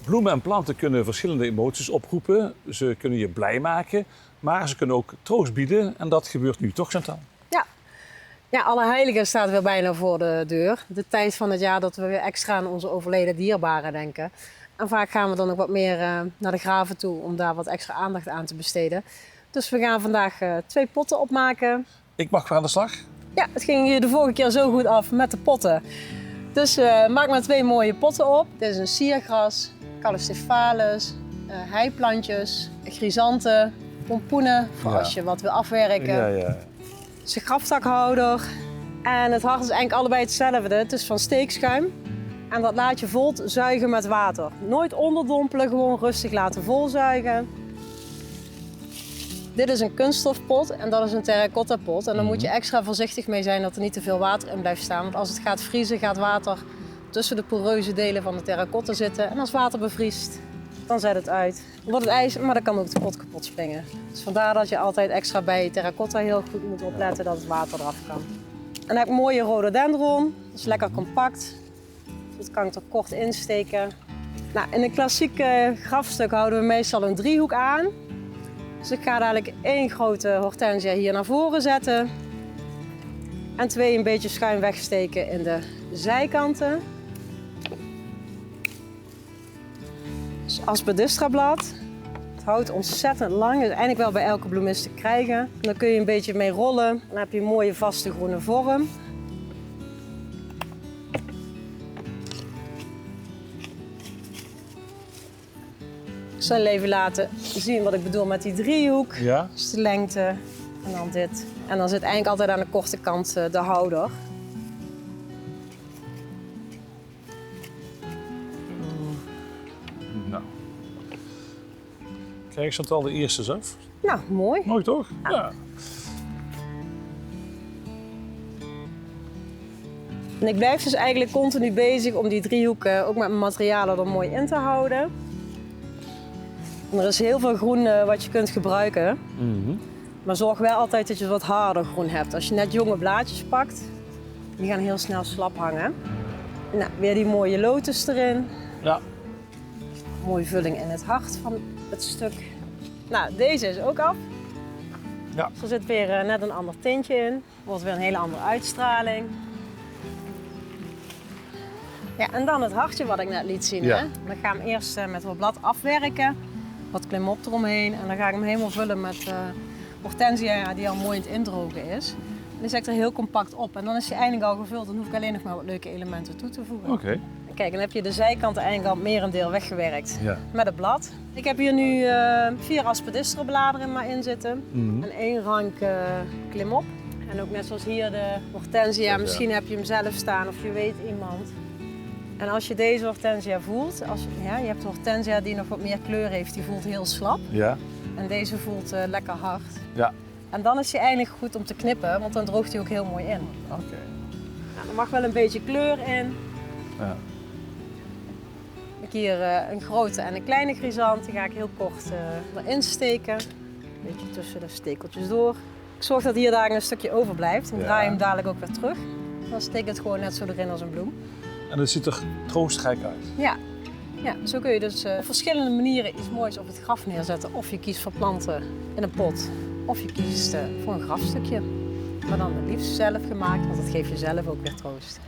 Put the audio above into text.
Bloemen en planten kunnen verschillende emoties oproepen. Ze kunnen je blij maken, maar ze kunnen ook troost bieden. En dat gebeurt nu toch, Chantal? Ja, Allerheiligen staat weer bijna voor de deur. De tijd van het jaar dat we weer extra aan onze overleden dierbaren denken. En vaak gaan we dan ook wat meer naar de graven toe om daar wat extra aandacht aan te besteden. Dus we gaan vandaag 2 potten opmaken. Ik mag weer aan de slag. Ja, het ging hier de vorige keer zo goed af met de potten. Dus maak maar 2 mooie potten op. Dit is een siergras, callicephalus, heiplantjes, chrysanten, pompoenen voor als je wat wil afwerken. Ja. Het is een graftakhouder. En het hart is eigenlijk allebei hetzelfde. Het is van steekschuim. En dat laat je vol zuigen met water. Nooit onderdompelen, gewoon rustig laten volzuigen. Dit is een kunststofpot en dat is een terracotta pot. En daar moet je extra voorzichtig mee zijn dat er niet te veel water in blijft staan. Want als het gaat vriezen, gaat water tussen de poreuze delen van de terracotta zitten. En als water bevriest, dan zet het uit. Dan wordt het ijs, maar dan kan ook de pot kapot springen. Dus vandaar dat je altijd extra bij terracotta heel goed moet opletten dat het water eraf kan. En dan heb ik een mooie rhododendron. Dat is lekker compact. Dat kan ik er kort insteken. Nou, in een klassiek grafstuk houden we meestal een driehoek aan. Dus ik ga dadelijk 1 grote hortensia hier naar voren zetten. En 2 een beetje schuin wegsteken in de zijkanten. Dus aspidistra-blad. Het houdt ontzettend lang. Dus eigenlijk wel bij elke bloemist te krijgen. En dan kun je een beetje mee rollen. Dan heb je een mooie vaste groene vorm. Ik zal even laten zien wat ik bedoel met die driehoek. Ja. Dus de lengte en dan dit. En dan zit eigenlijk altijd aan de korte kant de houder. Nou. Kijk, Chantal, de eerste is af. Nou, mooi. Mooi toch? Ja. En ik blijf dus eigenlijk continu bezig om die driehoek ook met mijn materialen er mooi in te houden. En er is heel veel groen wat je kunt gebruiken. Maar zorg wel altijd dat je wat harder groen hebt. Als je net jonge blaadjes pakt, die gaan heel snel slap hangen. Nou, weer die mooie lotus erin. Ja. Mooie vulling in het hart van het stuk. Nou, deze is ook af. Ja. Dus er zit weer net een ander tintje in. Wordt weer een hele andere uitstraling. Ja, en dan het hartje wat ik net liet zien. Ja. Hè? Dan ga ik hem eerst met wat blad afwerken. Wat klimop eromheen. En dan ga ik hem helemaal vullen met hortensia die al mooi in het indrogen is. En die zet ik er heel compact op. En dan is hij eindelijk al gevuld. Dan hoef ik alleen nog maar wat leuke elementen toe te voegen. Oké. Kijk, dan heb je de zijkanten eigenlijk al merendeel weggewerkt Ja. met het blad. Ik heb hier nu 4 aspidistra-bladeren maar in zitten. En 1 rank klimop. En ook net zoals hier de hortensia. Ja. Misschien heb je hem zelf staan of je weet iemand. En als je deze hortensia voelt, je hebt de hortensia die nog wat meer kleur heeft, die voelt heel slap. Ja. En deze voelt lekker hard. Ja. En dan is hij eigenlijk goed om te knippen, want dan droogt hij ook heel mooi in. Oké. Nou, er mag wel een beetje kleur in. Ja. Ik heb hier een grote en een kleine chrysant, die ga ik heel kort erin steken. Een beetje tussen de stekeltjes door. Ik zorg dat hier daar een stukje overblijft en draai hem dadelijk ook weer terug. Dan steek ik het gewoon net zo erin als een bloem. En het ziet er troostrijk uit. Ja, zo kun je dus op verschillende manieren iets moois op het graf neerzetten. Of je kiest voor planten in een pot, of je kiest voor een grafstukje. Maar dan het liefst zelf gemaakt, want dat geeft je zelf ook weer troost.